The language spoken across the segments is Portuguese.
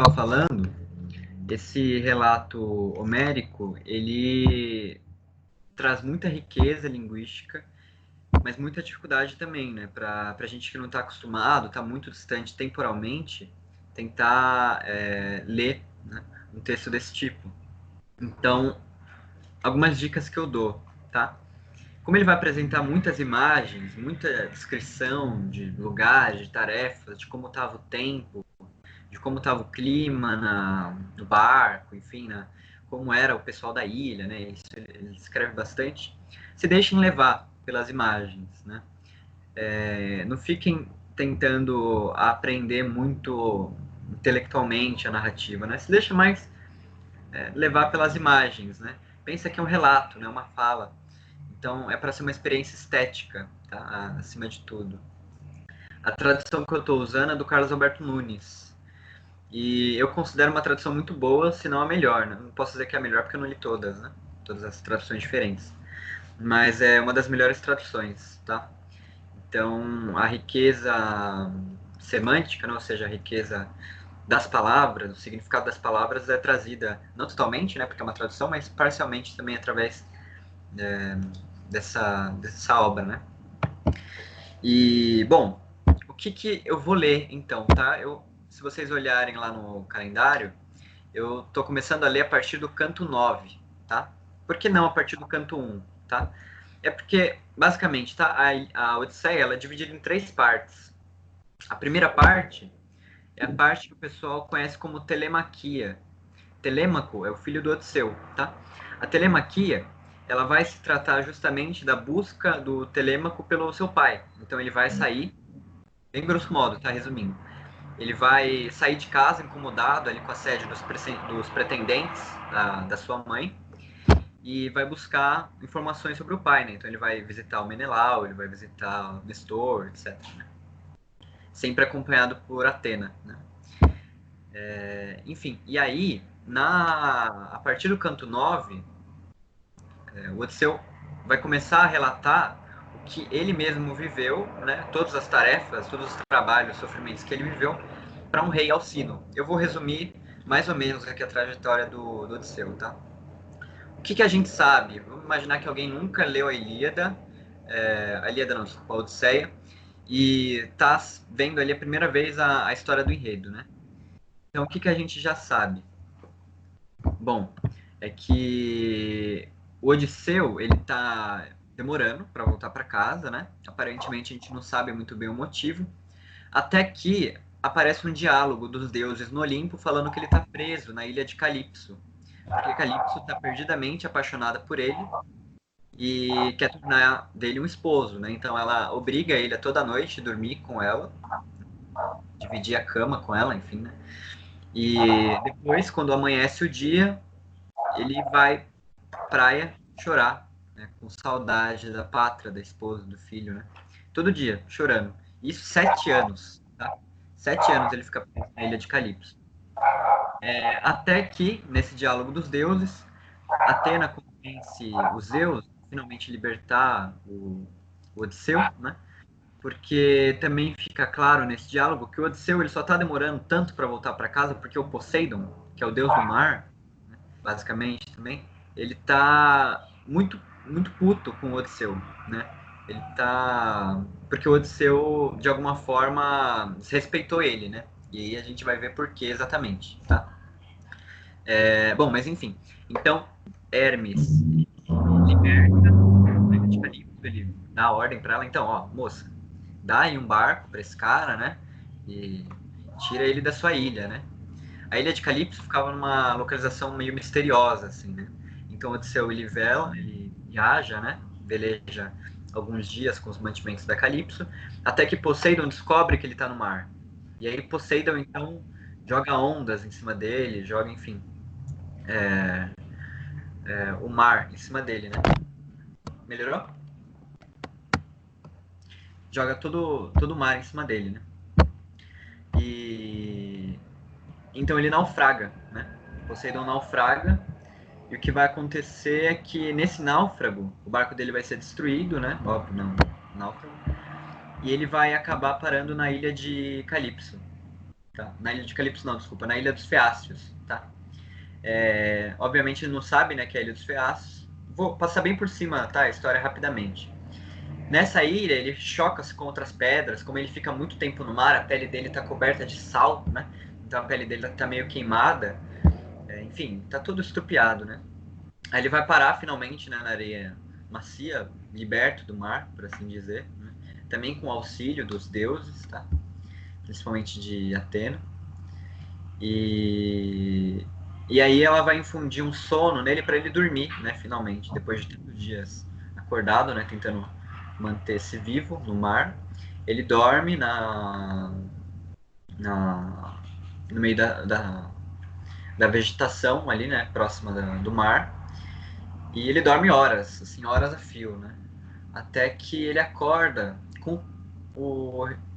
estava falando, esse relato homérico, ele traz muita riqueza linguística, mas muita dificuldade também, né? Para a gente que não está acostumado, está muito distante temporalmente, tentar ler, né, um texto desse tipo. Então, algumas dicas que eu dou, tá? Como ele vai apresentar muitas imagens, muita descrição de lugares, de tarefas, de como estava o tempo, de como estava o clima no barco, enfim, como era o pessoal da ilha, né? Isso ele escreve bastante. Se deixem levar pelas imagens, né? Não fiquem tentando aprender muito intelectualmente a narrativa, né? Se deixa mais levar pelas imagens, né? Pensa que é um relato, né? Uma fala. Então é para ser uma experiência estética, tá? Acima de tudo. A tradução que eu estou usando é do Carlos Alberto Nunes. E eu considero uma tradução muito boa, se não a melhor, né? Não posso dizer que é a melhor porque eu não li todas, né? Todas as traduções diferentes. Mas é uma das melhores traduções, tá? Então, a riqueza semântica, né? Ou seja, a riqueza das palavras, o significado das palavras é trazida, não totalmente, né? Porque é uma tradução, mas parcialmente também através dessa obra, né? E, bom, o que eu vou ler, então, tá? Se vocês olharem lá no calendário, eu tô começando a ler a partir do canto 9, tá? Por que não a partir do canto 1, tá? É porque, basicamente, tá? A Odisseia, ela é dividida em três partes. A primeira parte é a parte que o pessoal conhece como telemaquia. Telêmaco é o filho do Odisseu, tá? A telemaquia, ela vai se tratar justamente da busca do Telêmaco pelo seu pai. Então ele vai sair, bem grosso modo, tá? Resumindo. Ele vai sair de casa incomodado ali com a sede dos pretendentes da sua mãe e vai buscar informações sobre o pai, né? Então ele vai visitar o Menelau, ele vai visitar o Nestor, etc. Né? Sempre acompanhado por Atena, né? Enfim, e aí, a partir do canto 9, o Odisseu vai começar a relatar o que ele mesmo viveu, né? Todas as tarefas, todos os trabalhos, sofrimentos que ele viveu para um rei Alcino. Eu vou resumir mais ou menos aqui a trajetória do Odisseu, tá? O que a gente sabe? Vamos imaginar que alguém nunca leu a Ilíada não, desculpa, a Odisseia, e tá vendo ali a primeira vez a história do enredo, né? Então, o que a gente já sabe? Bom, é que o Odisseu, ele tá demorando para voltar para casa, né? Aparentemente a gente não sabe muito bem o motivo, até que aparece um diálogo dos deuses no Olimpo falando que ele tá preso na ilha de Calipso, porque Calipso tá perdidamente apaixonada por ele e quer tornar dele um esposo, né? Então ela obriga ele a toda noite dormir com ela, dividir a cama com ela, enfim, né? E depois, quando amanhece o dia, ele vai pra praia chorar, né? Com saudade da pátria, da esposa, do filho, né? Todo dia, chorando. Isso 7 anos, tá? 7 anos ele fica preso na ilha de Calipso. Até que, nesse diálogo dos deuses, Atena convence os Zeus a finalmente libertar o Odisseu, né? Porque também fica claro nesse diálogo que o Odisseu ele só está demorando tanto para voltar para casa porque o Poseidon, que é o deus do mar, basicamente também, ele tá muito puto com o Odisseu, né? Ele tá porque o Odisseu de alguma forma desrespeitou ele, né? E aí a gente vai ver por que exatamente, tá? Bom, mas enfim. Então, Hermes liberta a de Calypso, ele dá a ordem para ela, então, ó, moça, dá aí um barco para esse cara, né? E tira ele da sua ilha, né? A ilha de Calypso ficava numa localização meio misteriosa, assim, né? Então, Odisseu, ele viaja, né? Veleja alguns dias com os mantimentos da Calypso, até que Poseidon descobre que ele tá no mar. E aí Poseidon, então, joga ondas em cima dele, joga, enfim, o mar em cima dele, né? Melhorou? Joga todo o mar em cima dele, né? E então ele naufraga, né? Poseidon naufraga e o que vai acontecer é que nesse náufrago o barco dele vai ser destruído, né? Óbvio, não, náufrago. E ele vai acabar parando na ilha de Calipso. tá? Na ilha de Calypso não, desculpa, na ilha dos Feácios, tá? Obviamente ele não sabe, né, que é a ilha dos Feácios. Vou passar bem por cima, tá? A história rapidamente. Nessa ilha, ele choca-se contra as pedras, como ele fica muito tempo no mar, a pele dele está coberta de sal, né? Então a pele dele está meio queimada, enfim, está todo estrupiado, né? Aí ele vai parar finalmente, né, na areia macia, liberto do mar, por assim dizer, né? Também com o auxílio dos deuses, tá? Principalmente de Atena. E aí ela vai infundir um sono nele para ele dormir, né, finalmente, depois de tantos dias acordado, né, tentando manter-se vivo no mar. Ele dorme no meio da vegetação ali, né, próxima do mar. E ele dorme horas, assim, horas a fio, né? Até que ele acorda com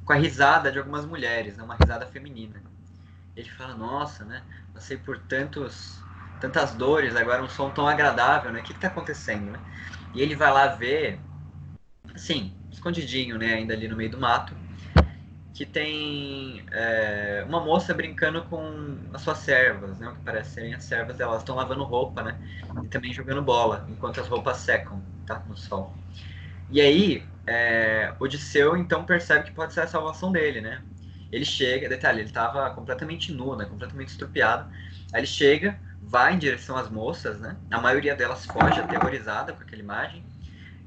a risada de algumas mulheres, né, uma risada feminina. Ele fala, nossa, né? Passei por tantas dores, agora um som tão agradável, né? O que está acontecendo, né? E ele vai lá ver, assim, escondidinho, né? Ainda ali no meio do mato, que tem uma moça brincando com as suas servas, né? O que parece serem as servas delas. Elas estão lavando roupa, né? E também jogando bola, enquanto as roupas secam, tá? No sol. E aí, Odisseu então percebe que pode ser a salvação dele, né? Ele chega, detalhe, ele estava completamente nu, né? Completamente estrupiado. Aí ele chega, vai em direção às moças, né? A maioria delas foge aterrorizada com aquela imagem.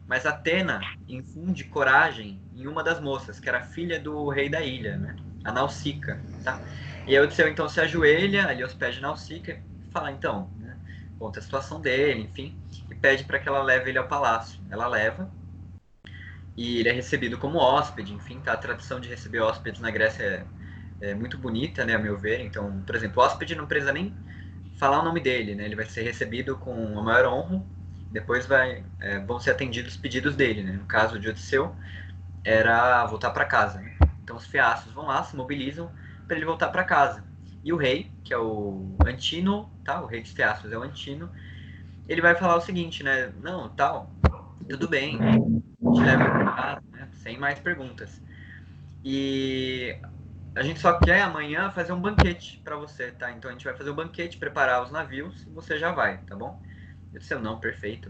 Mas Atena infunde coragem em uma das moças, que era filha do rei da ilha, né? A Nausicaa, tá? E aí Odisseu então se ajoelha ali aos pés de Nausicaa e fala, então, né? Conta a situação dele, enfim, e pede para que ela leve ele ao palácio. Ela leva, e ele é recebido como hóspede, enfim, tá? A tradição de receber hóspedes na Grécia é muito bonita, né, a meu ver. Então, por exemplo, o hóspede não precisa nem falar o nome dele, né? Ele vai ser recebido com a maior honra, depois vão ser atendidos os pedidos dele, né? No caso de Odisseu, era voltar para casa, né? Então os feácios vão lá, se mobilizam para ele voltar para casa. E o rei, que é o Antino, tá? O rei dos feácios é o Antino, ele vai falar o seguinte, né? Não, tal, tudo bem, te leva para casa, né? Sem mais perguntas. E a gente só quer amanhã fazer um banquete para você, tá? Então a gente vai fazer o banquete, preparar os navios e você já vai, tá bom? Eu disse, não, perfeito.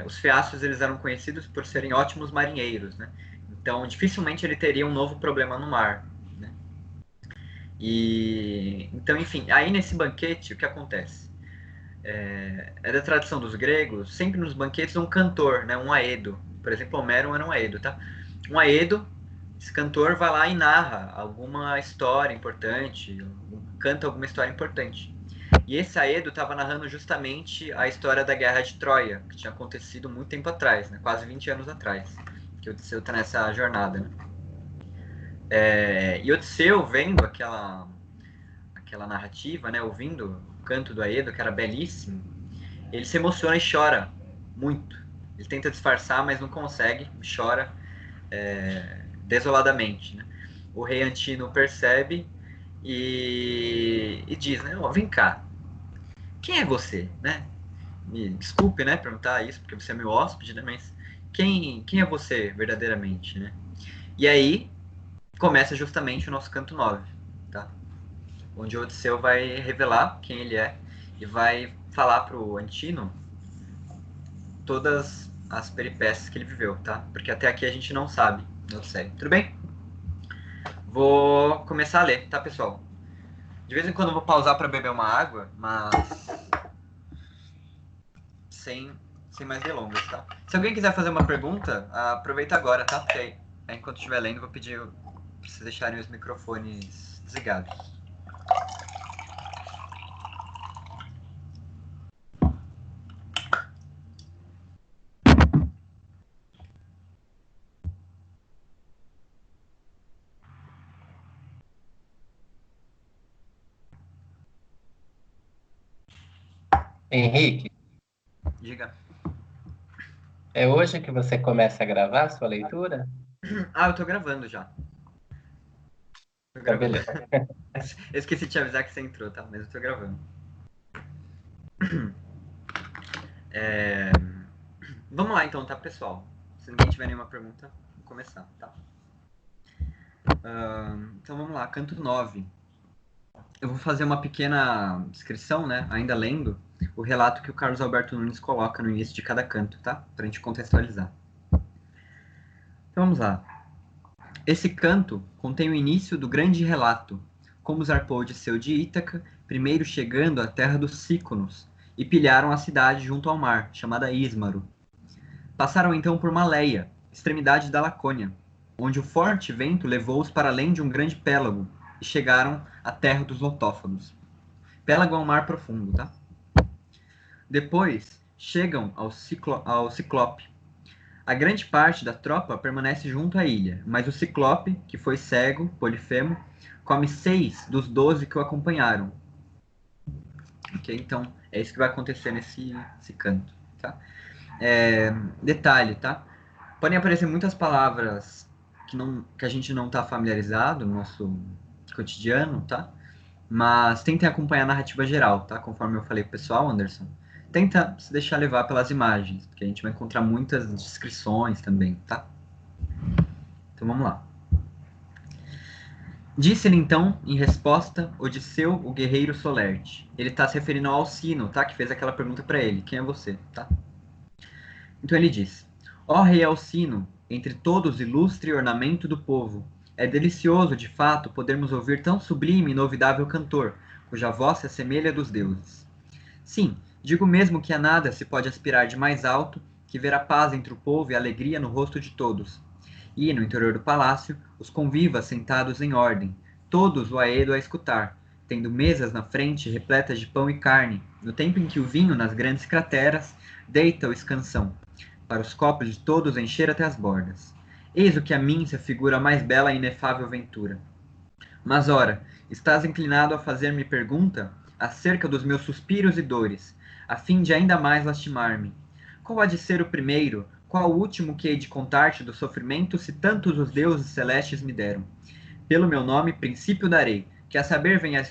Os feácios, eles eram conhecidos por serem ótimos marinheiros, né? Então dificilmente ele teria um novo problema no mar, né? E então, enfim, aí nesse banquete o que acontece? É da tradição dos gregos, sempre nos banquetes um cantor, né? Um aedo. Por exemplo, Homero era um aedo, tá? Um aedo, esse cantor vai lá e narra alguma história importante, canta alguma história importante. E esse Aedo estava narrando justamente a história da Guerra de Troia, que tinha acontecido muito tempo atrás, né? Quase 20 anos atrás, que Odisseu está nessa jornada, né? E Odisseu, vendo aquela narrativa, né? Ouvindo o canto do Aedo, que era belíssimo, ele se emociona e chora muito. Ele tenta disfarçar, mas não consegue, chora desoladamente, né? O rei Antino percebe e diz, né? Oh, vem cá, quem é você, né? Me desculpe, né, perguntar isso, porque você é meu hóspede, né, mas quem é você verdadeiramente, né? E aí começa justamente o nosso canto 9, tá? Onde o Odisseu vai revelar quem ele é e vai falar pro Antino todas as peripécias que ele viveu, tá? Porque até aqui a gente não sabe da série. Tudo bem? Vou começar a ler, tá, pessoal? De vez em quando eu vou pausar para beber uma água, mas sem, sem mais delongas, tá? Se alguém quiser fazer uma pergunta, aproveita agora, tá? Porque aí, enquanto estiver lendo, vou pedir para vocês deixarem os microfones desligados. Henrique, Diga. é hoje que você começa a gravar a sua leitura? Ah, eu tô gravando já. Tô Então, gravando. beleza. Eu esqueci de te avisar que você entrou, tá? Mas eu tô gravando. É... Vamos lá então, tá, pessoal? Se ninguém tiver nenhuma pergunta, vamos começar, tá? Então vamos lá, canto 9. Eu vou fazer uma pequena descrição, né, ainda lendo o relato que o Carlos Alberto Nunes coloca no início de cada canto, tá? Pra gente contextualizar. Então vamos lá. Esse canto contém o início do grande relato, como zarpou Odisseu de Ítaca, primeiro chegando à terra dos Síconos, e pilharam a cidade junto ao mar, chamada Ismaro. Passaram então por Maleia, extremidade da Lacônia, onde o forte vento levou-os para além de um grande pélago, e chegaram à terra dos Lotófagos. Pélago é um mar profundo, tá? Depois chegam ao Ciclope. A grande parte da tropa permanece junto à ilha, mas o Ciclope, que foi cego, Polifemo, come 6 dos 12 que o acompanharam. Ok? Então, é isso que vai acontecer nesse canto. Tá? Detalhe, tá? Podem aparecer muitas palavras que a gente não está familiarizado no nosso cotidiano, tá? Mas tentem acompanhar a narrativa geral, tá? Conforme eu falei pro pessoal, Anderson. Tenta se deixar levar pelas imagens, porque a gente vai encontrar muitas descrições também, tá? Então vamos lá. Disse-lhe então, em resposta, Odisseu, o guerreiro Solerte. Ele está se referindo ao Alcino, tá? Que fez aquela pergunta para ele. Quem é você, tá? Então ele diz: Ó rei Alcino, entre todos ilustre ornamento do povo, é delicioso, de fato, podermos ouvir tão sublime e inovidável cantor, cuja voz se assemelha dos deuses. Sim, digo mesmo que a nada se pode aspirar de mais alto que ver a paz entre o povo e a alegria no rosto de todos. E, no interior do palácio, os convivas sentados em ordem, todos o aedo a escutar, tendo mesas na frente repletas de pão e carne, no tempo em que o vinho nas grandes crateras deita o escansão, para os copos de todos encher até as bordas. Eis o que a mim se afigura a mais bela e inefável ventura. Mas, ora, estás inclinado a fazer-me pergunta acerca dos meus suspiros e dores, a fim de ainda mais lastimar-me. Qual há de ser o primeiro, qual o último que hei de contar-te do sofrimento se tantos os deuses celestes me deram? Pelo meu nome, princípio darei, que a saber venhais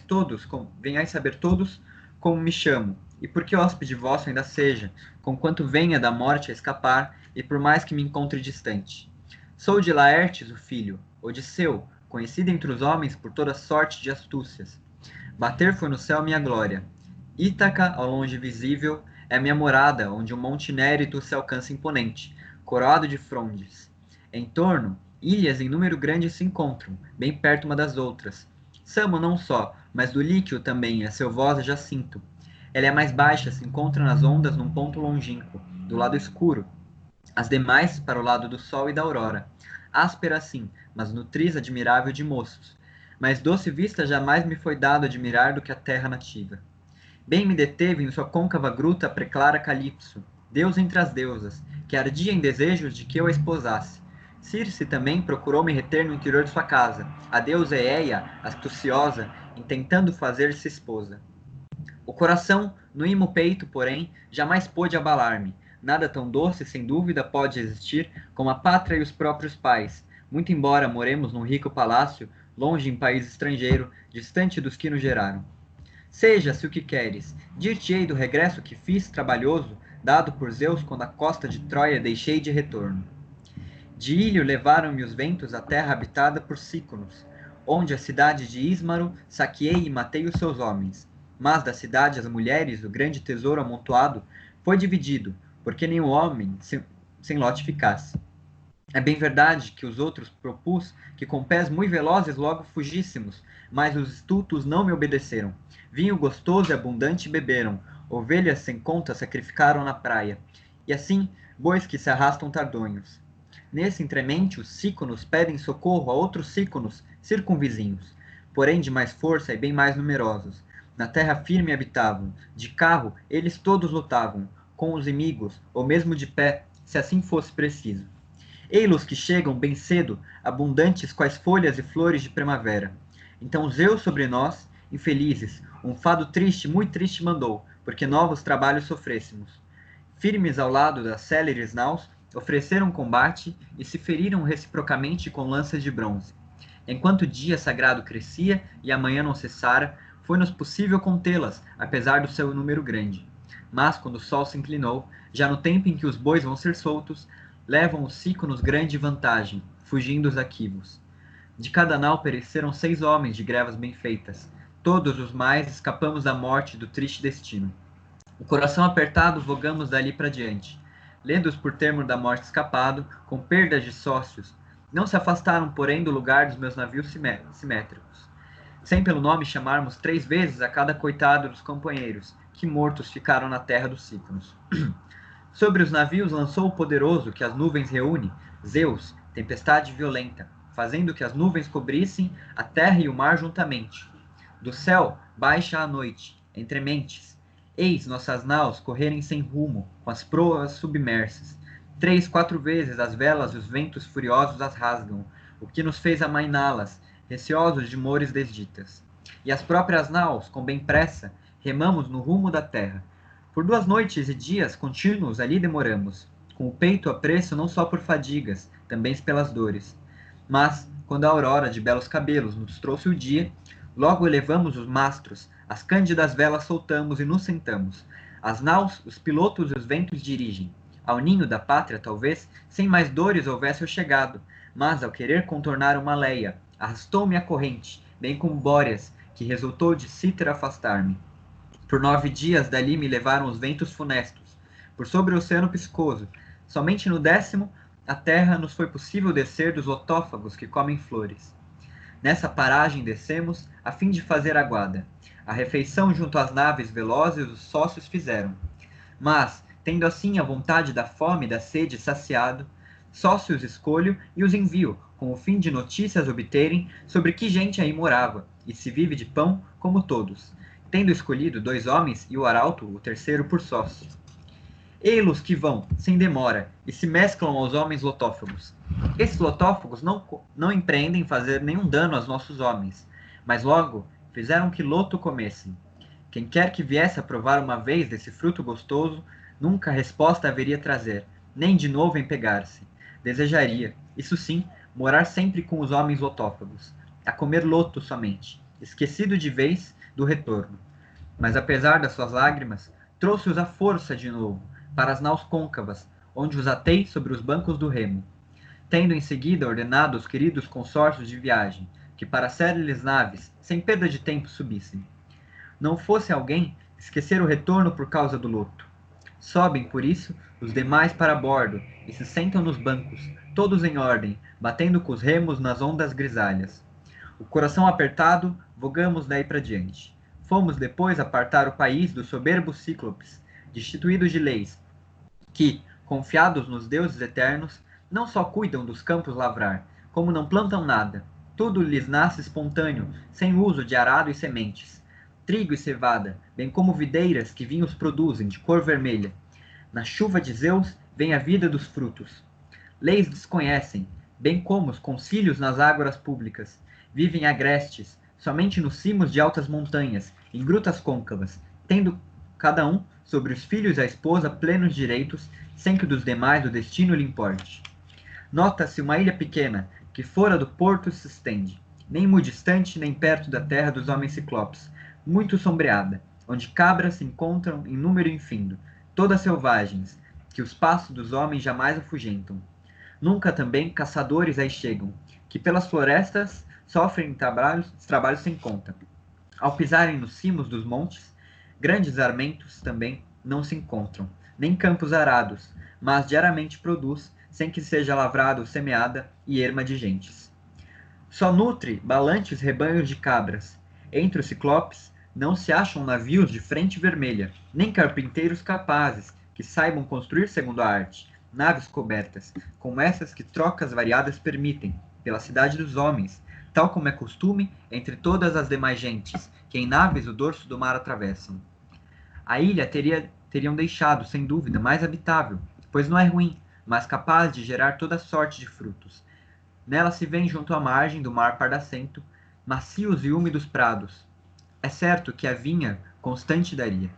saber todos como me chamo, e por que hóspede vosso ainda seja, conquanto venha da morte a escapar, e por mais que me encontre distante. Sou de Laertes, o filho, Odisseu, conhecido entre os homens por toda sorte de astúcias. Bater foi no céu minha glória. Ítaca, ao longe visível, é a minha morada, onde o monte Nérito se alcança imponente, coroado de frondes. Em torno, ilhas em número grande se encontram, bem perto uma das outras. Samo não só, mas do Líquio também, a selvosa Jacinto. Ela é mais baixa, se encontra nas ondas num ponto longínquo, do lado escuro, as demais para o lado do sol e da aurora. Áspera sim, mas nutriz admirável de moços. Mas doce vista jamais me foi dado admirar do que a terra nativa. Bem me deteve em sua côncava gruta a preclara Calipso, deus entre as deusas, que ardia em desejos de que eu a esposasse. Circe também procurou me reter no interior de sua casa, a deusa Eia, astuciosa, intentando fazer-se esposa. O coração, no imo peito, porém, jamais pôde abalar-me. Nada tão doce, sem dúvida, pode existir como a pátria e os próprios pais, muito embora moremos num rico palácio, longe em país estrangeiro, distante dos que nos geraram. Seja, se o que queres, dir-te-ei do regresso que fiz, trabalhoso, dado por Zeus quando a costa de Troia deixei de retorno. De Ilho levaram-me os ventos à terra habitada por Síconos, onde a cidade de Ismaro saqueei e matei os seus homens. Mas da cidade as mulheres, o grande tesouro amontoado, foi dividido, porque nenhum homem sem lote ficasse. É bem verdade que os outros propus que com pés muito velozes logo fugíssemos, mas os estultos não me obedeceram. Vinho gostoso e abundante beberam, ovelhas sem conta sacrificaram na praia, e assim bois que se arrastam tardonhos. Nesse entremente, os síconos pedem socorro a outros síconos circunvizinhos, porém de mais força e bem mais numerosos. Na terra firme habitavam, de carro eles todos lutavam, com os inimigos, ou mesmo de pé, se assim fosse preciso. Ei-los que chegam bem cedo, abundantes quais folhas e flores de primavera. Então Zeus sobre nós, infelizes, um fado triste, muito triste mandou, porque novos trabalhos sofrêssemos. Firmes ao lado das céleres naus, ofereceram combate e se feriram reciprocamente com lanças de bronze. Enquanto o dia sagrado crescia e a manhã não cessara, foi-nos possível contê-las, apesar do seu número grande. Mas, quando o sol se inclinou, já no tempo em que os bois vão ser soltos, levam os síconos grande vantagem, fugindo os aquivos. De cada nau pereceram 6 homens de grevas bem feitas. Todos os mais escapamos da morte e do triste destino. O coração apertado, vogamos dali para diante. Lendos por termo da morte escapado, com perdas de sócios, não se afastaram, porém, do lugar dos meus navios simétricos, sem pelo nome chamarmos 3 vezes a cada coitado dos companheiros, que mortos ficaram na terra dos Cíclonos. Sobre os navios lançou o poderoso que as nuvens reúne, Zeus, tempestade violenta, fazendo que as nuvens cobrissem a terra e o mar juntamente. Do céu baixa a noite, entre mentes. Eis nossas naus correrem sem rumo, com as proas submersas. 3, 4 vezes as velas e os ventos furiosos as rasgam, o que nos fez amainá-las, receosos de mores desditas. E as próprias naus, com bem pressa, remamos no rumo da terra. Por 2 noites e dias contínuos ali demoramos, com o peito a preço não só por fadigas, também pelas dores. Mas, quando a aurora de belos cabelos nos trouxe o dia, logo elevamos os mastros, as cândidas velas soltamos e nos sentamos. As naus, os pilotos e os ventos dirigem. Ao ninho da pátria, talvez, sem mais dores houvesse eu chegado, mas, ao querer contornar uma leia, arrastou-me a corrente, bem como Bóreas, que resultou de Cítera afastar-me. Por 9 dias dali me levaram os ventos funestos, por sobre o oceano piscoso. Somente no 10º, a terra nos foi possível descer dos lotófagos que comem flores. Nessa paragem descemos, a fim de fazer aguada. A refeição junto às naves velozes os sócios fizeram. Mas, tendo assim a vontade da fome e da sede saciado, sócios escolho e os envio, com o fim de notícias obterem sobre que gente aí morava, e se vive de pão como todos, tendo escolhido 2 homens e o arauto, o terceiro, por sócio. Ei-los que vão, sem demora, e se mesclam aos homens lotófagos. Esses lotófagos não empreendem fazer nenhum dano aos nossos homens, mas logo fizeram que loto comessem. Quem quer que viesse a provar uma vez desse fruto gostoso, nunca resposta haveria trazer, nem de novo empegar-se. Desejaria, isso sim, morar sempre com os homens lotófagos, a comer loto somente, esquecido de vez do retorno. Mas apesar das suas lágrimas, trouxe-os à força de novo, para as naus côncavas, onde os atei sobre os bancos do remo, tendo em seguida ordenado os queridos consórcios de viagem, que para sériles naves, sem perda de tempo, subissem. Não fosse alguém esquecer o retorno por causa do luto. Sobem, por isso, os demais para bordo, e se sentam nos bancos, todos em ordem, batendo com os remos nas ondas grisalhas. O coração apertado, vogamos daí para diante. Fomos depois apartar o país dos soberbos cíclopes, destituídos de leis, que, confiados nos deuses eternos, não só cuidam dos campos lavrar, como não plantam nada. Tudo lhes nasce espontâneo, sem uso de arado e sementes. Trigo e cevada, bem como videiras que vinhos produzem, de cor vermelha. Na chuva de Zeus vem a vida dos frutos. Leis desconhecem, bem como os concílios nas ágoras públicas. Vivem agrestes, somente nos cimos de altas montanhas, em grutas côncavas, tendo cada um, sobre os filhos e a esposa, plenos direitos, sem que dos demais o destino lhe importe. Nota-se uma ilha pequena, que fora do porto se estende, nem muito distante, nem perto da terra dos homens ciclopes, muito sombreada, onde cabras se encontram em número infindo, todas selvagens, que os passos dos homens jamais afugentam. Nunca também caçadores aí chegam, que pelas florestas sofrem trabalhos sem conta. Ao pisarem nos cimos dos montes, grandes armentos também não se encontram, nem campos arados, mas diariamente produz, sem que seja lavrada ou semeada, e erma de gentes. Só nutre balantes rebanhos de cabras. Entre os ciclopes não se acham navios de frente vermelha, nem carpinteiros capazes, que saibam construir segundo a arte, naves cobertas, como essas que trocas variadas permitem, pela cidade dos homens, tal como é costume entre todas as demais gentes, que em naves o dorso do mar atravessam. A ilha teriam deixado, sem dúvida, mais habitável, pois não é ruim, mas capaz de gerar toda sorte de frutos. Nela se vêem junto à margem do mar pardacento, macios e úmidos prados. É certo que a vinha constante daria.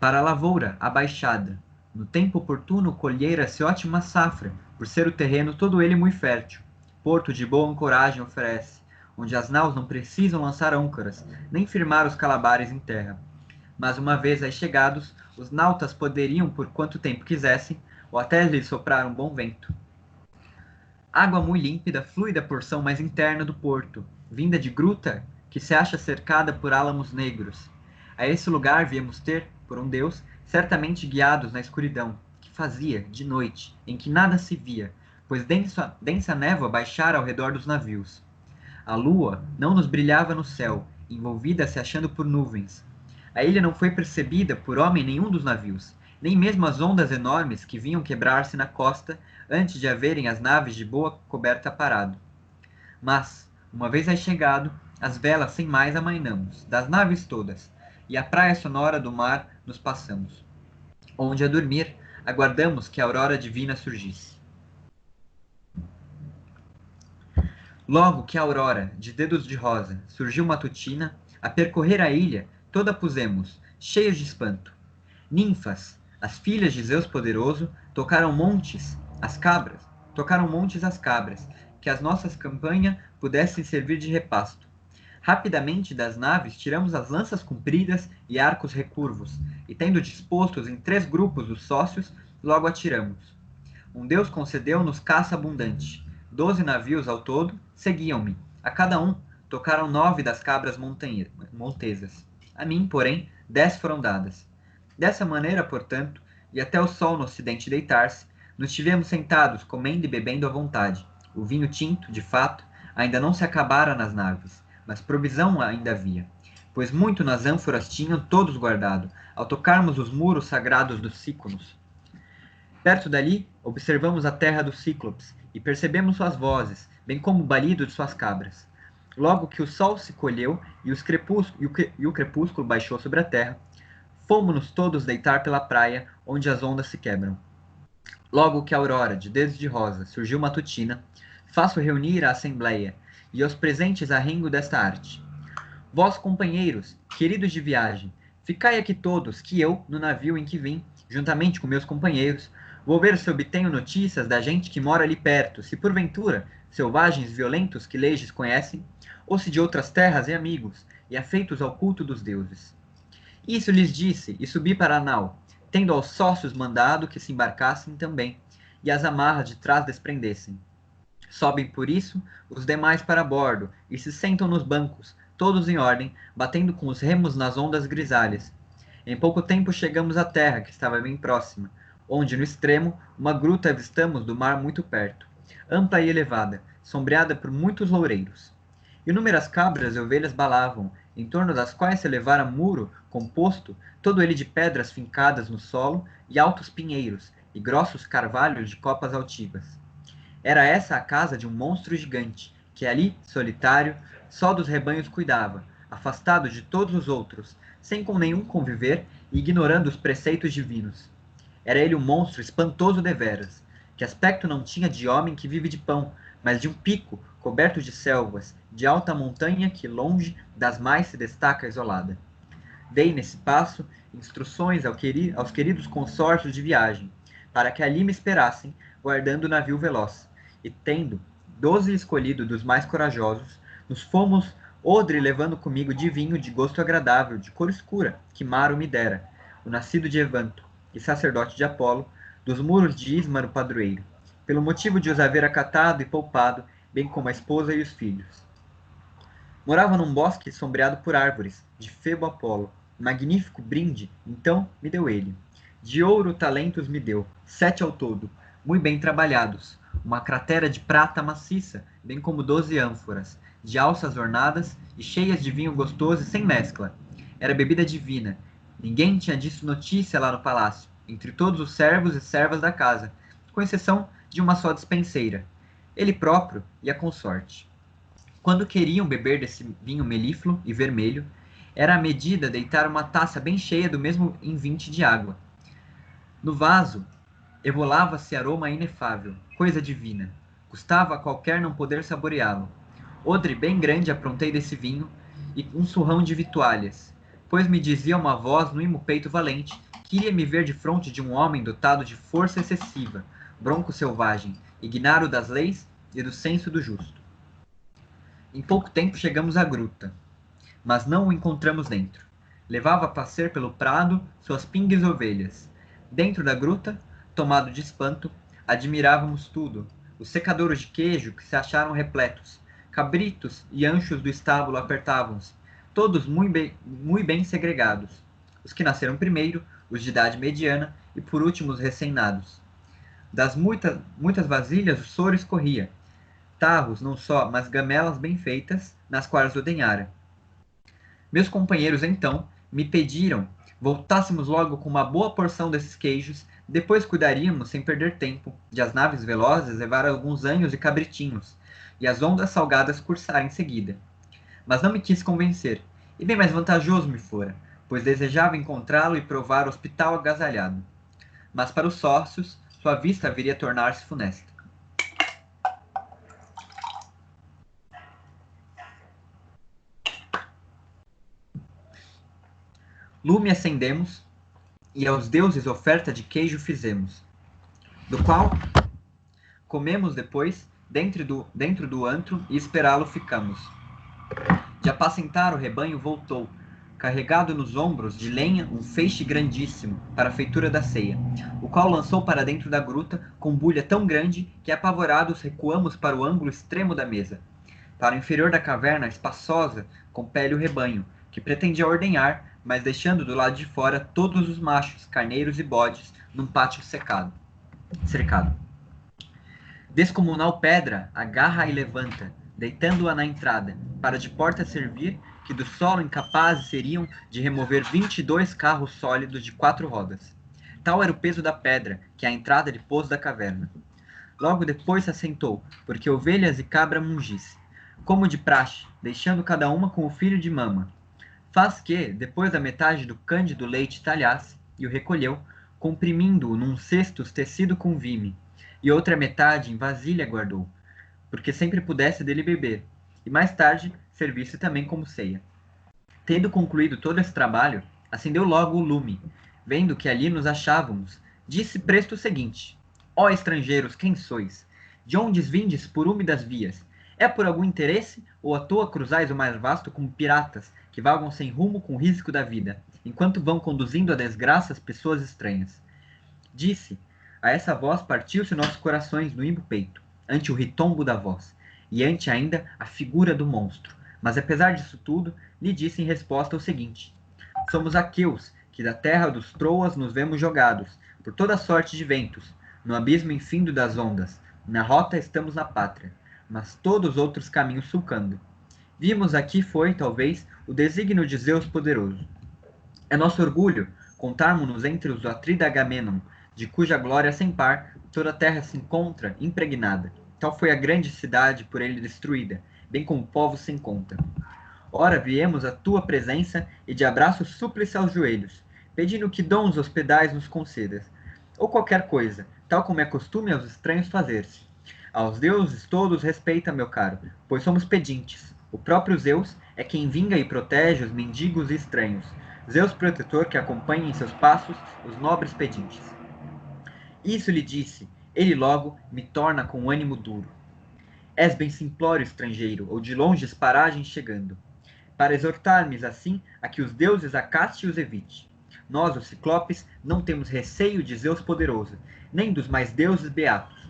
Para a lavoura, a baixada. No tempo oportuno colheira-se ótima safra, por ser o terreno todo ele muito fértil. Porto de boa ancoragem oferece, onde as naus não precisam lançar âncoras, nem firmar os calabares em terra. Mas uma vez aí chegados, os nautas poderiam, por quanto tempo quisessem, ou até lhes soprar um bom vento, Água muito límpida flui da porção mais interna do porto, vinda de gruta que se acha cercada por álamos negros. A esse lugar viemos ter, por um Deus, certamente guiados na escuridão, que fazia, de noite, em que nada se via, pois densa névoa baixara ao redor dos navios. A lua não nos brilhava no céu, envolvida se achando por nuvens. A ilha não foi percebida por homem nenhum dos navios, nem mesmo as ondas enormes que vinham quebrar-se na costa antes de haverem as naves de boa coberta parado. Mas, uma vez aí chegado, as velas sem mais amainamos, das naves todas, e a praia sonora do mar nos passamos, onde a dormir aguardamos que a aurora divina surgisse. Logo que a aurora, de dedos de rosa, surgiu matutina, a percorrer a ilha, toda pusemos, cheios de espanto. Ninfas, as filhas de Zeus poderoso, tocaram montes as cabras, que as nossas campanhas pudessem servir de repasto. Rapidamente das naves tiramos as lanças compridas e arcos recurvos, e tendo dispostos em 3 grupos os sócios, logo atiramos. Um Deus concedeu-nos caça abundante. 12 navios ao todo seguiam-me. A cada um tocaram 9 das cabras montesas. A mim, porém, 10 foram dadas. Dessa maneira, portanto, e até o sol no ocidente deitar-se, nos tivemos sentados, comendo e bebendo à vontade. O vinho tinto, de fato, ainda não se acabara nas naves, mas provisão ainda havia, pois muito nas ânforas tinham todos guardado, ao tocarmos os muros sagrados dos Cíconos. Perto dali, observamos a terra dos Cíclopes, e percebemos suas vozes, bem como o balido de suas cabras. Logo que o sol se colheu e o crepúsculo baixou sobre a terra, fomos-nos todos deitar pela praia, onde as ondas se quebram. Logo que a aurora, de dedos de rosa, surgiu matutina, faço reunir a assembleia, e aos presentes arrengo desta arte. Vós, companheiros, queridos de viagem, ficai aqui todos, que eu, no navio em que vim, juntamente com meus companheiros, vou ver se obtenho notícias da gente que mora ali perto, se porventura, selvagens violentos que leges conhecem, ou se de outras terras e amigos, e afeitos ao culto dos deuses. Isso lhes disse, e subi para a nau, tendo aos sócios mandado que se embarcassem também, e as amarras de trás desprendessem. Sobem por isso os demais para bordo, e se sentam nos bancos, todos em ordem, batendo com os remos nas ondas grisalhas. Em pouco tempo chegamos à terra, que estava bem próxima, onde no extremo uma gruta avistamos do mar muito perto, ampla e elevada, sombreada por muitos loureiros. Inúmeras cabras e ovelhas balavam, em torno das quais se elevara muro composto, todo ele de pedras fincadas no solo, e altos pinheiros, e grossos carvalhos de copas altivas. Era essa a casa de um monstro gigante, que ali, solitário, só dos rebanhos cuidava, afastado de todos os outros, sem com nenhum conviver e ignorando os preceitos divinos. Era ele um monstro espantoso deveras, que aspecto não tinha de homem que vive de pão, mas de um pico coberto de selvas, de alta montanha que longe das mais se destaca isolada. Dei nesse passo instruções aos queridos consórcios de viagem, para que ali me esperassem, guardando o navio veloz, e tendo 12 escolhido dos mais corajosos, nos fomos odre levando comigo de vinho de gosto agradável, de cor escura, que Maro me dera, o nascido de Evanto, e sacerdote de Apolo, dos muros de Ismaro padroeiro, pelo motivo de os haver acatado e poupado, bem como a esposa e os filhos. Morava num bosque sombreado por árvores, de Febo Apolo. Magnífico brinde, então, me deu ele. De ouro talentos me deu, 7 ao todo, muito bem trabalhados, uma cratera de prata maciça, bem como 12 ânforas, de alças ornadas e cheias de vinho gostoso e sem mescla. Era bebida divina. Ninguém tinha disso notícia lá no palácio, entre todos os servos e servas da casa, com exceção de uma só despenseira, ele próprio e a consorte. Quando queriam beber desse vinho melífluo e vermelho, era a medida deitar uma taça bem cheia do mesmo envinte de água. No vaso, evolava-se aroma inefável, coisa divina. Custava a qualquer não poder saboreá-lo. Odre bem grande aprontei desse vinho, e um surrão de vitualhas, pois me dizia uma voz no imo peito valente, que iria me ver de fronte de um homem dotado de força excessiva, bronco selvagem, ignaro das leis e do senso do justo. Em pouco tempo chegamos à gruta, mas não o encontramos dentro. Levava a passear pelo prado suas pingues ovelhas. Dentro da gruta, tomado de espanto, admirávamos tudo, os secadouros de queijo que se acharam repletos, cabritos e anchos do estábulo apertavam-se, todos muito bem segregados, os que nasceram primeiro, os de idade mediana e por último os recém-nados. Das muitas vasilhas o soro escorria, tarros não só, mas gamelas bem feitas, nas quais ordenhara. Meus companheiros, então, me pediram voltássemos logo com uma boa porção desses queijos, depois cuidaríamos, sem perder tempo, de as naves velozes levar alguns anhos e cabritinhos, e as ondas salgadas cursar em seguida. Mas não me quis convencer, e bem mais vantajoso me fora, pois desejava encontrá-lo e provar o hospital agasalhado. Mas para os sócios, sua vista viria a tornar-se funesta. Lume acendemos, e aos deuses oferta de queijo fizemos, do qual comemos depois, dentro do antro, e esperá-lo ficamos. De apacentar o rebanho voltou, carregado nos ombros de lenha um feixe grandíssimo, para a feitura da ceia, o qual lançou para dentro da gruta com bulha tão grande que, apavorados, recuamos para o ângulo extremo da mesa, para o inferior da caverna espaçosa, compele o rebanho, que pretendia ordenhar, mas deixando do lado de fora todos os machos, carneiros e bodes, num pátio cercado. Descomunal pedra agarra e levanta, deitando-a na entrada, para de porta servir, que do solo incapazes seriam de remover 22 carros sólidos de 4 rodas. Tal era o peso da pedra, que à entrada lhe pôs da caverna. Logo depois se assentou, porque ovelhas e cabra mungisse, como de praxe, deixando cada uma com o filho de mama. Faz que, depois da metade do cândido leite talhasse, e o recolheu, comprimindo-o num cesto tecido com vime, e outra metade em vasilha guardou, porque sempre pudesse dele beber, e mais tarde servisse também como ceia. Tendo concluído todo esse trabalho, acendeu logo o lume, vendo que ali nos achávamos, disse presto o seguinte: ó estrangeiros, quem sois? De onde vindes por úmidas vias? É por algum interesse, ou à toa cruzais o mais vasto como piratas, que vagam sem rumo com o risco da vida, enquanto vão conduzindo a desgraça as pessoas estranhas? Disse, a essa voz partiu-se nossos corações no ímbo peito, ante o ritombo da voz, e ante ainda a figura do monstro. Mas apesar disso tudo, lhe disse em resposta o seguinte: somos aqueus, que da terra dos Troas nos vemos jogados, por toda sorte de ventos, no abismo infindo das ondas, na rota estamos na pátria, mas todos os outros caminhos sulcando. Vimos aqui foi, talvez, o desígnio de Zeus poderoso. É nosso orgulho contarmos-nos entre os Atrida Agamenon, de cuja glória sem par toda a terra se encontra impregnada. Tal foi a grande cidade por ele destruída, bem como povos sem conta. Ora viemos à tua presença e de abraço súplice aos joelhos, pedindo que dons hospedais nos concedas, ou qualquer coisa, tal como é costume aos estranhos fazer-se. Aos deuses todos respeita, meu caro, pois somos pedintes. O próprio Zeus é quem vinga e protege os mendigos e estranhos. Zeus protetor que acompanha em seus passos os nobres pedintes. Isso lhe disse, ele logo me torna com ânimo duro. És bem simplório, estrangeiro, ou de longes paragens chegando, para exortar-me assim a que os deuses acaste e os evite. Nós, os ciclopes, não temos receio de Zeus poderoso, nem dos mais deuses beatos,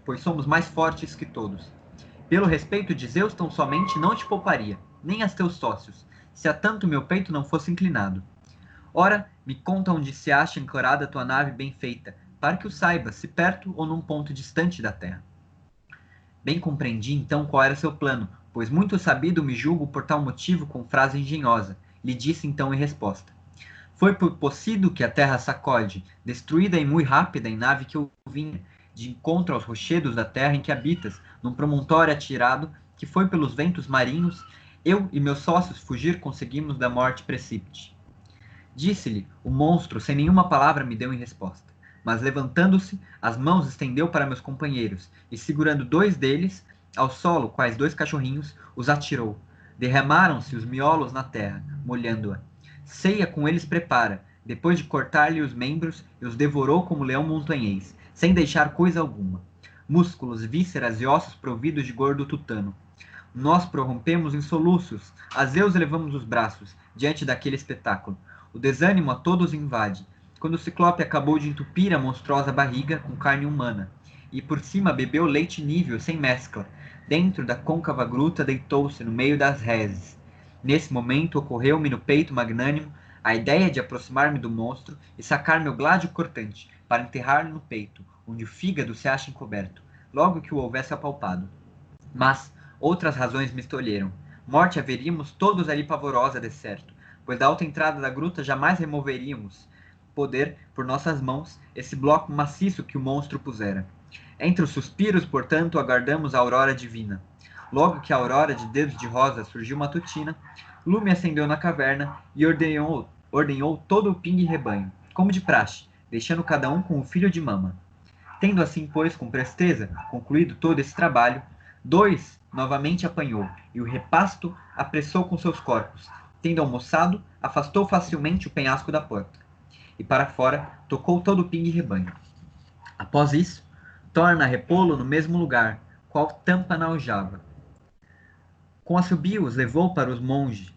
pois somos mais fortes que todos. Pelo respeito de Zeus, tão somente não te pouparia, nem a teus sócios, se a tanto meu peito não fosse inclinado. Ora, me conta onde se acha ancorada tua nave bem feita, para que o saibas, se perto ou num ponto distante da terra. Bem compreendi então qual era seu plano, pois muito sabido me julgo por tal motivo com frase engenhosa. Lhe disse então em resposta: foi por Possido que a terra sacode, destruída e muito rápida em nave que eu vinha, de encontro aos rochedos da terra em que habitas, num promontório atirado, que foi pelos ventos marinhos, eu e meus sócios fugir conseguimos da morte precípite. Disse-lhe, o monstro sem nenhuma palavra me deu em resposta, mas levantando-se, as mãos estendeu para meus companheiros, e segurando 2 deles, ao solo, quais 2 cachorrinhos, os atirou. Derramaram-se os miolos na terra, molhando-a. Ceia com eles prepara, depois de cortar-lhe os membros, e os devorou como leão montanhês, sem deixar coisa alguma. Músculos, vísceras e ossos providos de gordo tutano. Nós prorrompemos em soluços, a Zeus elevamos os braços, diante daquele espetáculo. O desânimo a todos invade, quando o ciclope acabou de entupir a monstruosa barriga com carne humana, e por cima bebeu leite nível, sem mescla. Dentro da côncava gruta deitou-se no meio das reses. Nesse momento ocorreu-me no peito magnânimo a ideia de aproximar-me do monstro e sacar meu gládio cortante, para enterrar-lhe no peito, onde o fígado se acha encoberto, logo que o houvesse apalpado. Mas outras razões me estolheram. Morte haveríamos todos ali pavorosa, de certo, pois da alta entrada da gruta jamais removeríamos poder, por nossas mãos, esse bloco maciço que o monstro pusera. Entre os suspiros, portanto, aguardamos a aurora divina. Logo que a aurora de dedos de rosa surgiu matutina, Lume acendeu na caverna e ordenhou todo o pingue-rebanho, como de praxe, deixando cada um com o filho de mama. Tendo assim, pois, com presteza, concluído todo esse trabalho, dois novamente apanhou, e o repasto apressou com seus corpos. Tendo almoçado, afastou facilmente o penhasco da porta, e para fora tocou todo o pingue-rebanho. Após isso, torna a repô-lo no mesmo lugar, qual tampa na aljava. Com assobios levou para os montes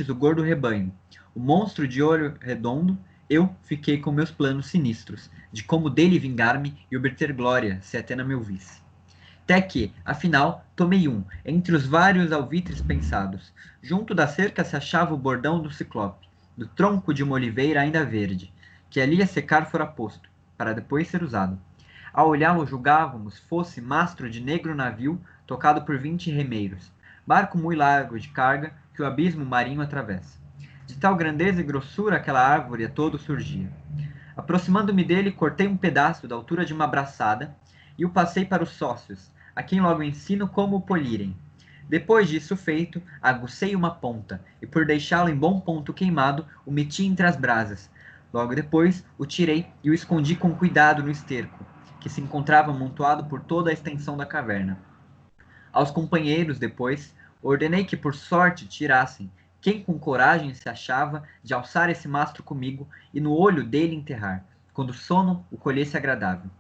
o gordo rebanho. O monstro de olho redondo, eu fiquei com meus planos sinistros, de como dele vingar-me e obter glória, se Atena me ouvisse. Até que, afinal, tomei um, entre os vários alvitres pensados. Junto da cerca se achava o bordão do ciclope, do tronco de uma oliveira ainda verde, que ali a secar fora posto, para depois ser usado. Ao olhá-lo julgávamos fosse mastro de negro navio, tocado por 20 remeiros, barco muito largo de carga que o abismo marinho atravessa. De tal grandeza e grossura aquela árvore a todo surgia. Aproximando-me dele, cortei um pedaço da altura de uma braçada e o passei para os sócios, a quem logo ensino como o polirem. Depois disso feito, agucei uma ponta, e por deixá-lo em bom ponto queimado, o meti entre as brasas. Logo depois, o tirei e o escondi com cuidado no esterco, que se encontrava amontoado por toda a extensão da caverna. Aos companheiros, depois, ordenei que por sorte tirassem, quem com coragem se achava de alçar esse mastro comigo e no olho dele enterrar, quando o sono o colhesse agradável.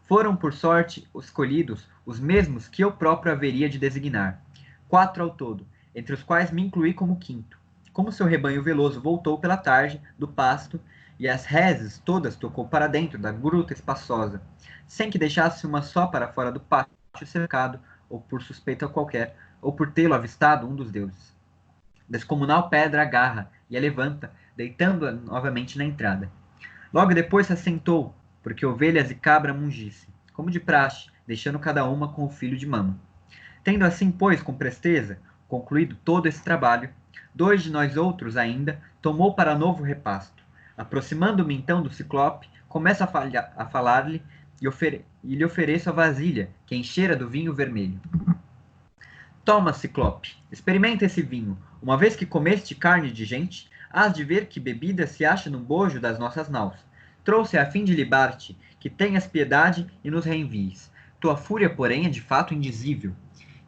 Foram, por sorte, escolhidos os mesmos que eu próprio haveria de designar, 4 ao todo, entre os quais me incluí como quinto. Como seu rebanho veloso voltou pela tarde do pasto, e as reses todas tocou para dentro da gruta espaçosa, sem que deixasse uma só para fora do pátio cercado, ou por suspeita qualquer, ou por tê-lo avistado um dos deuses. Descomunal pedra agarra e a levanta, deitando-a novamente na entrada. Logo depois se assentou, porque ovelhas e cabra mungisse, como de praxe, deixando cada uma com o filho de mama. Tendo assim, pois, com presteza, concluído todo esse trabalho, 2 de nós outros ainda tomou para novo repasto. Aproximando-me então do ciclope, começo a falar-lhe e lhe ofereço a vasilha, que enchera do vinho vermelho. Toma, ciclope, experimenta esse vinho. Uma vez que comeste carne de gente, hás de ver que bebida se acha no bojo das nossas naus. Trouxe a fim de libar-te, que tenhas piedade e nos reenvies. Tua fúria, porém, é de fato indizível.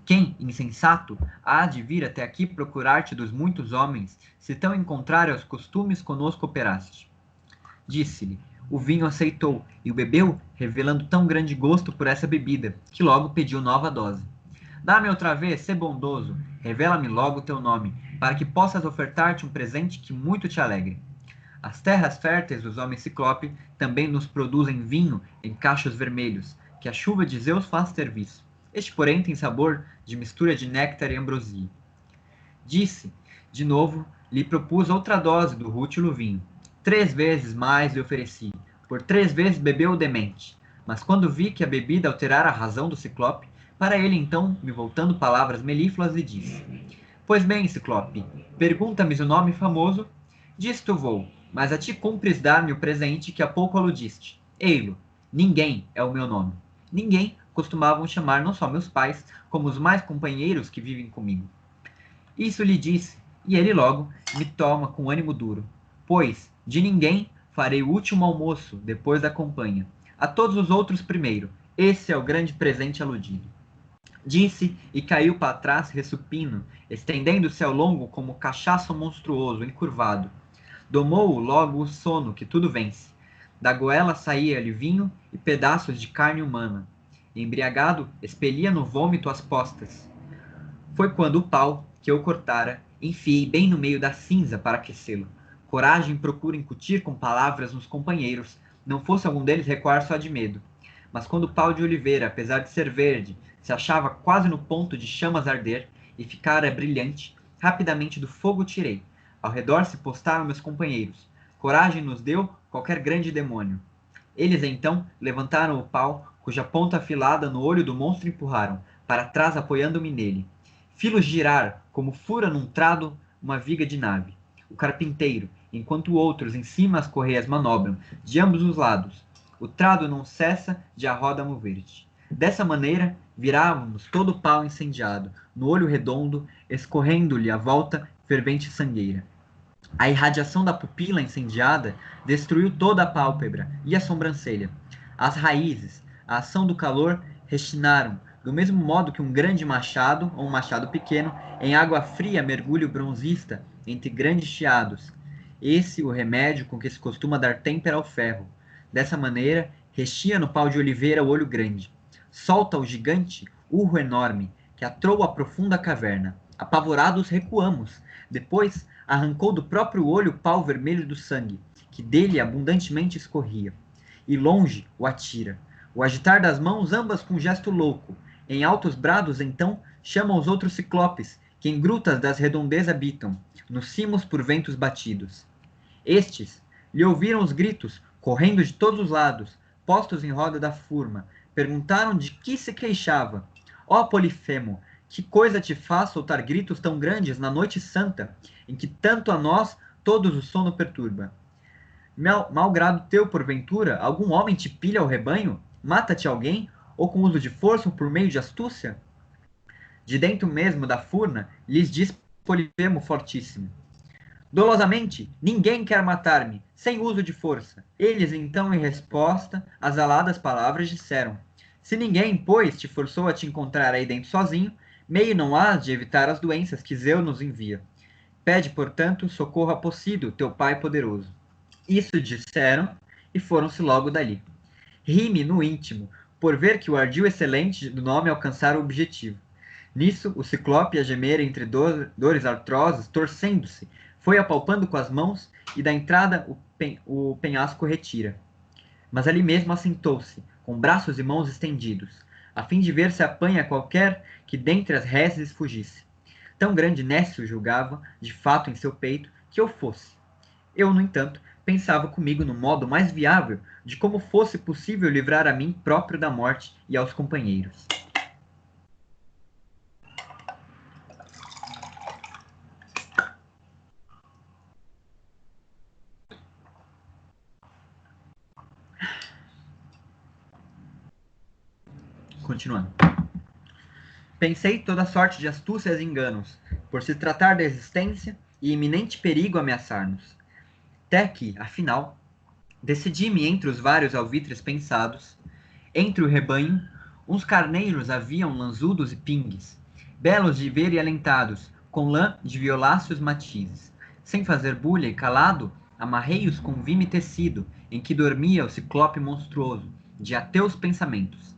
Quem, insensato, há de vir até aqui procurar-te dos muitos homens, se tão em contrário aos costumes conosco operaste? Disse-lhe. O vinho aceitou, e o bebeu, revelando tão grande gosto por essa bebida, que logo pediu nova dose. Dá-me outra vez, sê bondoso, revela-me logo o teu nome, para que possas ofertar-te um presente que muito te alegre. As terras férteis dos homens ciclope também nos produzem vinho em cachos vermelhos, que a chuva de Zeus faz serviço. Este, porém, tem sabor de mistura de néctar e ambrosia. Disse, de novo, lhe propus outra dose do rútilo vinho. 3 vezes mais lhe ofereci. Por 3 vezes bebeu o demente. Mas quando vi que a bebida alterara a razão do ciclope, para ele então, me voltando palavras melífluas, lhe disse: Pois bem, ciclope, pergunta-me o nome famoso. Disto vou, mas a ti cumpres dar-me o presente que há pouco aludiste. Ei-lo, Ninguém é o meu nome. Ninguém costumavam chamar não só meus pais, como os mais companheiros que vivem comigo. Isso lhe disse, e ele logo me toma com ânimo duro. Pois, de ninguém farei o último almoço depois da companhia. A todos os outros primeiro. Esse é o grande presente aludido. Disse e caiu para trás ressupino, estendendo-se ao longo como cachaço monstruoso, encurvado. Domou-o logo o sono que tudo vence. Da goela saía-lhe vinho e pedaços de carne humana. Embriagado, expelia no vômito as postas. Foi quando o pau, que eu cortara, enfiei bem no meio da cinza para aquecê-lo. Coragem procura incutir com palavras nos companheiros, não fosse algum deles recuar só de medo. Mas quando o pau de oliveira, apesar de ser verde, se achava quase no ponto de chamas arder e ficara brilhante, rapidamente do fogo tirei. Ao redor se postaram meus companheiros. Coragem nos deu qualquer grande demônio. Eles então levantaram o pau, cuja ponta afilada no olho do monstro empurraram, para trás apoiando-me nele. Filo girar, como fura num trado uma viga de nave. O carpinteiro, enquanto outros em cima as correias manobram, de ambos os lados. O trado não cessa de a roda mover-te. Dessa maneira, virávamos todo o pau incendiado, no olho redondo, escorrendo-lhe a volta fervente sangueira. A irradiação da pupila incendiada destruiu toda a pálpebra e a sobrancelha. As raízes, a ação do calor, rechinaram, do mesmo modo que um grande machado, ou um machado pequeno, em água fria mergulho bronzista entre grandes chiados. Esse o remédio com que se costuma dar têmpera ao ferro. Dessa maneira, rechia no pau de oliveira o olho grande. Solta o gigante, urro enorme, que atrou a profunda caverna. Apavorados recuamos. Depois, arrancou do próprio olho o pau vermelho do sangue, que dele abundantemente escorria. E longe o atira. O agitar das mãos, ambas com gesto louco. Em altos brados, então, chamam os outros ciclopes, que em grutas das redondezas habitam, nos cimos por ventos batidos. Estes lhe ouviram os gritos, correndo de todos os lados, postos em roda da furma, perguntaram de que se queixava. Ó Polifemo, que coisa te faz soltar gritos tão grandes na noite santa, em que tanto a nós todos o sono perturba? Malgrado teu, porventura, algum homem te pilha ao rebanho? Mata-te alguém? Ou com uso de força ou por meio de astúcia? De dentro mesmo da furna, lhes diz Polifemo fortíssimo: dolosamente, ninguém quer matar-me, sem uso de força. Eles, então, em resposta, às aladas palavras disseram: se ninguém, pois, te forçou a te encontrar aí dentro sozinho, meio não hás de evitar as doenças que Zeus nos envia. Pede, portanto, socorro a Possídio, teu pai poderoso. Isso disseram e foram-se logo dali. Ri-me no íntimo, por ver que o ardil excelente do nome alcançara o objetivo. Nisso, o ciclope a gemer entre dores artrosas, torcendo-se, foi apalpando com as mãos e da entrada o penhasco retira. Mas ali mesmo assentou-se, com braços e mãos estendidos, a fim de ver se apanha qualquer que dentre as reses fugisse. Tão grande nécio julgava, de fato em seu peito, que eu fosse. Eu, no entanto, pensava comigo no modo mais viável de como fosse possível livrar a mim próprio da morte e aos companheiros. Continuando. Pensei toda sorte de astúcias e enganos, por se tratar da existência e iminente perigo ameaçar-nos. Até que, afinal, decidi-me entre os vários alvitres pensados. Entre o rebanho, uns carneiros haviam lanzudos e pingues, belos de ver e alentados, com lã de violáceos matizes. Sem fazer bulha e calado, amarrei-os com vime tecido, em que dormia o ciclope monstruoso, de ateus pensamentos.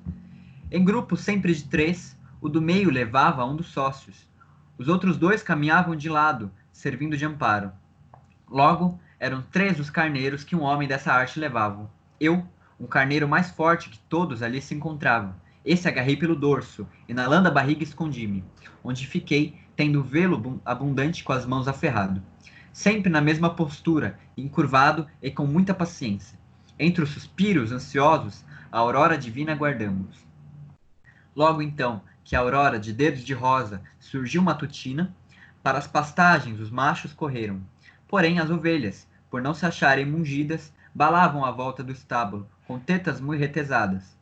Em grupo sempre de 3, o do meio levava um dos sócios. Os outros 2 caminhavam de lado, servindo de amparo. Logo, eram 3 os carneiros que um homem dessa arte levava. Eu, um carneiro mais forte que todos ali se encontravam. Esse agarrei pelo dorso, e na lã da barriga escondi-me, onde fiquei, tendo vê-lo abundante com as mãos aferrado. Sempre na mesma postura, encurvado e com muita paciência. Entre os suspiros ansiosos, a aurora divina aguardamos. Logo então, que a aurora de dedos de rosa surgiu matutina, para as pastagens os machos correram. Porém as ovelhas, por não se acharem mungidas, balavam à volta do estábulo, com tetas muito retesadas.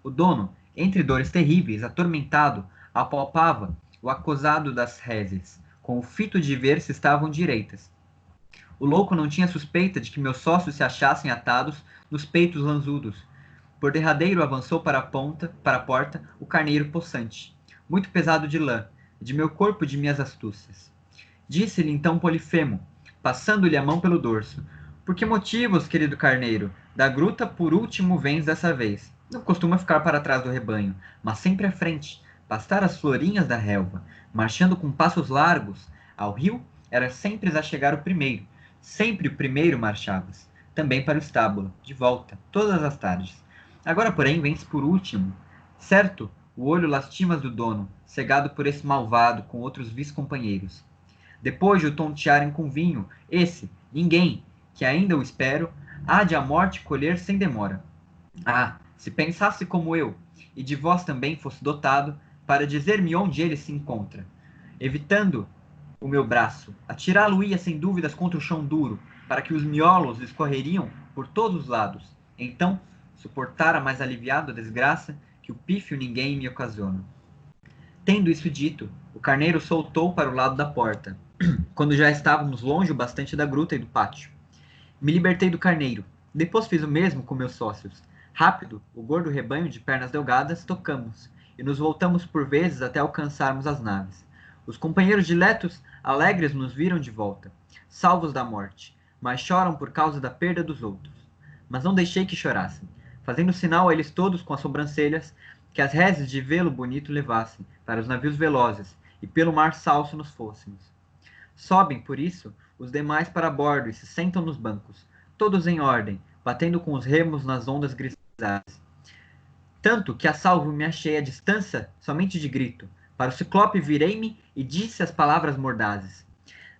O dono, entre dores terríveis, atormentado, apalpava o acosado das reses, com o fito de ver se estavam direitas. O louco não tinha suspeita de que meus sócios se achassem atados nos peitos lanzudos. Por derradeiro avançou para a porta, o carneiro possante, muito pesado de lã, de meu corpo e de minhas astúcias. Disse-lhe então Polifemo, passando-lhe a mão pelo dorso: por que motivos, querido carneiro? Da gruta por último vens dessa vez. Não costuma ficar para trás do rebanho, mas sempre à frente, pastar as florinhas da relva, marchando com passos largos. Ao rio, era sempre a chegar o primeiro. Sempre o primeiro marchavas. também para o estábulo, de volta, todas as tardes. Agora, porém, vens por último. Certo, o olho lastimas do dono, cegado por esse malvado com outros vice-companheiros. Depois de o tontearem com vinho, esse, ninguém, que ainda o espero, há de a morte colher sem demora. Ah, se pensasse como eu, e de vós também fosse dotado, para dizer-me onde ele se encontra, evitando o meu braço, atirá-lo-ia sem dúvidas contra o chão duro, para que os miolos escorreriam por todos os lados. Então, suportara mais aliviado a desgraça que o pífio ninguém me ocasiona. Tendo isso dito, o carneiro soltou para o lado da porta, quando já estávamos longe o bastante da gruta e do pátio. Me libertei do carneiro. Depois fiz o mesmo com meus sócios. Rápido, o gordo rebanho de pernas delgadas, tocamos, e nos voltamos por vezes até alcançarmos as naves. Os companheiros diletos alegres nos viram de volta, salvos da morte, mas choram por causa da perda dos outros. Mas não deixei que chorassem, fazendo sinal a eles todos com as sobrancelhas, que as reses de velo bonito levassem para os navios velozes, e pelo mar salso nos fôssemos. Sobem, por isso, os demais para bordo e se sentam nos bancos, todos em ordem, batendo com os remos nas ondas grisalhas. Tanto que a salvo me achei à distância somente de grito. Para o Ciclope virei-me e disse as palavras mordazes.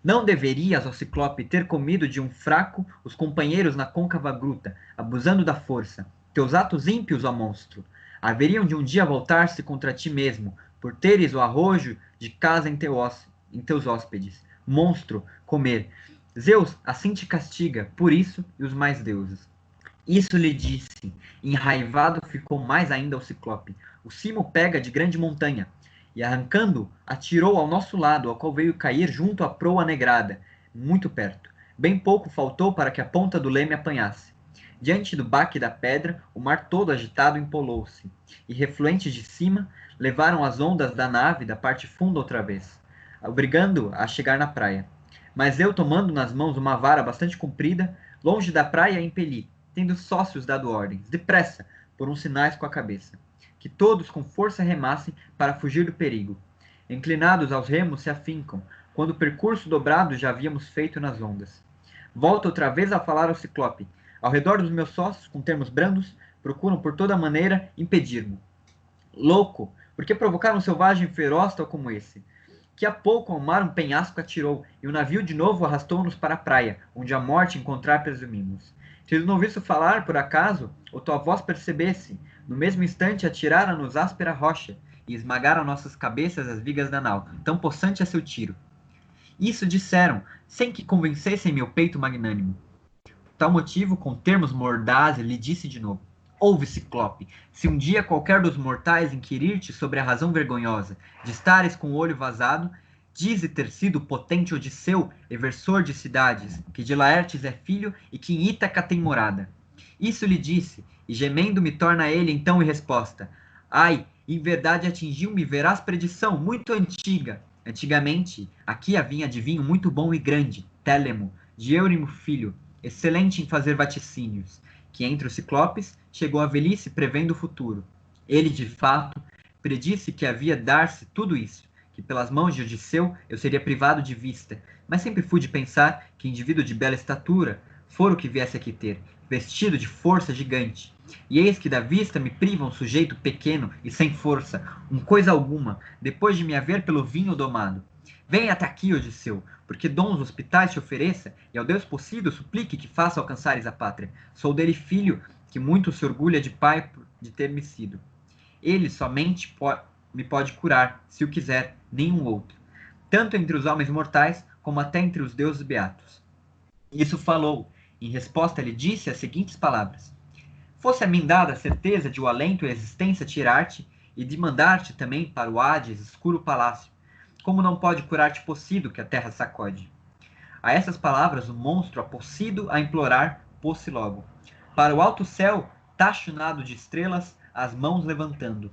Não deverias, ó Ciclope, ter comido de um fraco os companheiros na côncava gruta, abusando da força. Teus atos ímpios, ó monstro, haveriam de um dia voltar-se contra ti mesmo, por teres o arrojo de casa em teus hóspedes. Monstro, comer. Zeus assim te castiga, por isso e os mais deuses. Isso lhe disse. Enraivado ficou mais ainda o Ciclope. O cimo pega de grande montanha, e arrancando, atirou ao nosso lado, ao qual veio cair junto à proa negrada, muito perto. Bem pouco faltou para que a ponta do leme apanhasse. Diante do baque da pedra, o mar todo agitado empolou-se, e refluentes de cima, levaram as ondas da nave da parte funda outra vez, obrigando-a a chegar na praia. Mas eu, tomando nas mãos uma vara bastante comprida, longe da praia impeli, tendo sócios dado ordens, depressa, por uns sinais com a cabeça, que todos com força remassem para fugir do perigo. Inclinados aos remos se afincam, quando o percurso dobrado já havíamos feito nas ondas. Volto outra vez a falar ao Ciclope. Ao redor dos meus sócios, com termos brandos, procuram por toda maneira impedir-me. Louco, por que provocar um selvagem feroz tal como esse? Que há pouco ao mar um penhasco atirou, e o navio de novo arrastou-nos para a praia, onde a morte encontrar presumimos. Se não ouvisse falar, por acaso, ou tua voz percebesse, no mesmo instante atiraram-nos áspera rocha, e esmagaram nossas cabeças as vigas da nau, tão possante é seu tiro. Isso disseram, sem que convencessem meu peito magnânimo. Por tal motivo, com termos mordazes, lhe disse de novo. Ouve, Ciclope, se um dia qualquer dos mortais inquirir-te sobre a razão vergonhosa de estares com o olho vazado, dize ter sido potente Odisseu, eversor de cidades, que de Laertes é filho e que em Ítaca tem morada. Isso lhe disse, e gemendo me torna ele então em resposta. Ai, em verdade atingiu-me veraz predição muito antiga. Antigamente, aqui havia adivinho muito bom e grande, Télemo, de Eurimo filho, excelente em fazer vaticínios, que entre os ciclopes chegou à velhice prevendo o futuro. Ele, de fato, predisse que havia dar-se tudo isso, que pelas mãos de Odisseu eu seria privado de vista, mas sempre fui de pensar que indivíduo de bela estatura fora o que viesse aqui ter, vestido de força gigante. E eis que da vista me priva um sujeito pequeno e sem força, coisa alguma, depois de me haver pelo vinho domado. Venha até aqui, Odisseu, porque dons hospitais te ofereça, e ao Deus possível suplique que faça alcançares a pátria. Sou dele filho, que muito se orgulha de pai de ter-me sido. Ele somente me pode curar, se o quiser, nenhum outro, tanto entre os homens mortais, como até entre os deuses beatos. Isso falou. Em resposta lhe disse as seguintes palavras. Fosse a mim dada a certeza de o alento e a existência tirar-te, e de mandar-te também para o Hades, escuro palácio, como não pode curar-te Possido, que a terra sacode. A essas palavras o monstro, apossido a implorar, pôs-se logo. Para o alto céu, tachunado de estrelas, as mãos levantando.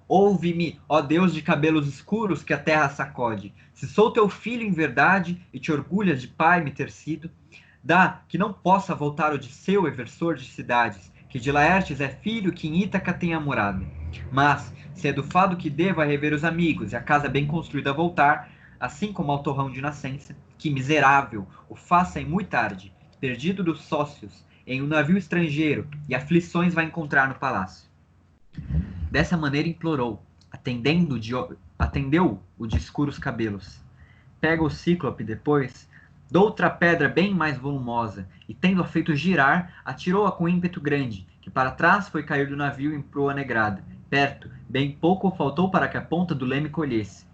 Ouve-me, ó Deus de cabelos escuros que a terra sacode. Se sou teu filho em verdade, e te orgulhas de pai me ter sido, dá que não possa voltar Odisseu, eversor de cidades, que de Laertes é filho, que em Ítaca tenha morado. Mas, se é do fado que deva rever os amigos e a casa bem construída voltar, assim como ao torrão de nascença, que miserável, o faça em muito tarde, perdido dos sócios em um navio estrangeiro e aflições vai encontrar no palácio. Dessa maneira implorou, atendeu o de escuros cabelos. Pega o Cíclope depois, doutra pedra bem mais volumosa, e tendo-a feito girar, atirou-a com ímpeto grande, que para trás foi cair do navio em proa negrada. Perto, bem pouco faltou para que a ponta do leme colhesse.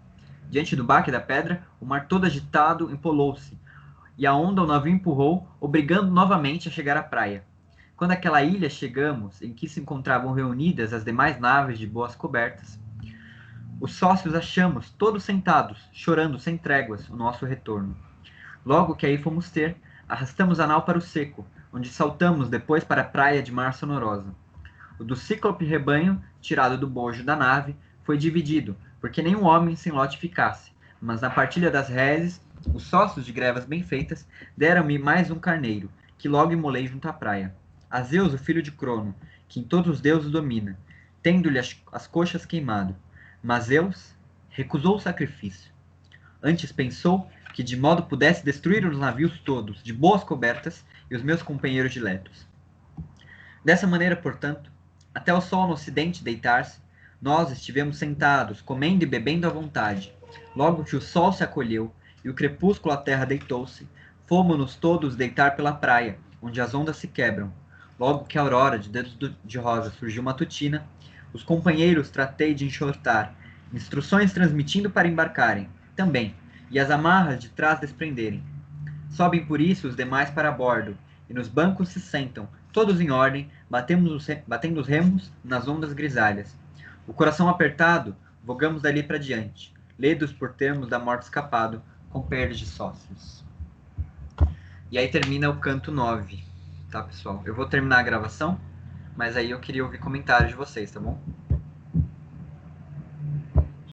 Diante do baque da pedra, o mar todo agitado empolou-se, e a onda o navio empurrou, obrigando novamente a chegar à praia. Quando àquela ilha chegamos, em que se encontravam reunidas as demais naves de boas cobertas, os sócios achamos, todos sentados, chorando sem tréguas, o nosso retorno. Logo que aí fomos ter, arrastamos a nau para o seco, onde saltamos depois para a praia de mar sonorosa. O do cíclope rebanho, tirado do bojo da nave, foi dividido, porque nenhum homem sem lote ficasse, mas na partilha das reses, os sócios de grevas bem feitas deram-me mais um carneiro, que logo imolei junto à praia. A Zeus, o filho de Crono, que em todos os deuses domina, tendo-lhe as coxas queimado. Mas Zeus recusou o sacrifício. Antes pensou que de modo pudesse destruir os navios todos, de boas cobertas, e os meus companheiros diletos. Dessa maneira, portanto, até o sol no ocidente deitar-se, nós estivemos sentados, comendo e bebendo à vontade. Logo que o sol se acolheu e o crepúsculo à terra deitou-se, fomos-nos todos deitar pela praia, onde as ondas se quebram. Logo que a aurora de dedos de rosa surgiu matutina, os companheiros tratei de enxotar, instruções transmitindo para embarcarem, também, e as amarras de trás desprenderem. Sobem por isso os demais para bordo, e nos bancos se sentam, todos em ordem, batendo os remos nas ondas grisalhas. O coração apertado, vogamos dali para diante, ledos por termos da morte escapado, com perdas de sócios. E aí termina o canto 9, tá, pessoal? Eu vou terminar a gravação, mas aí eu queria ouvir comentários de vocês, tá bom?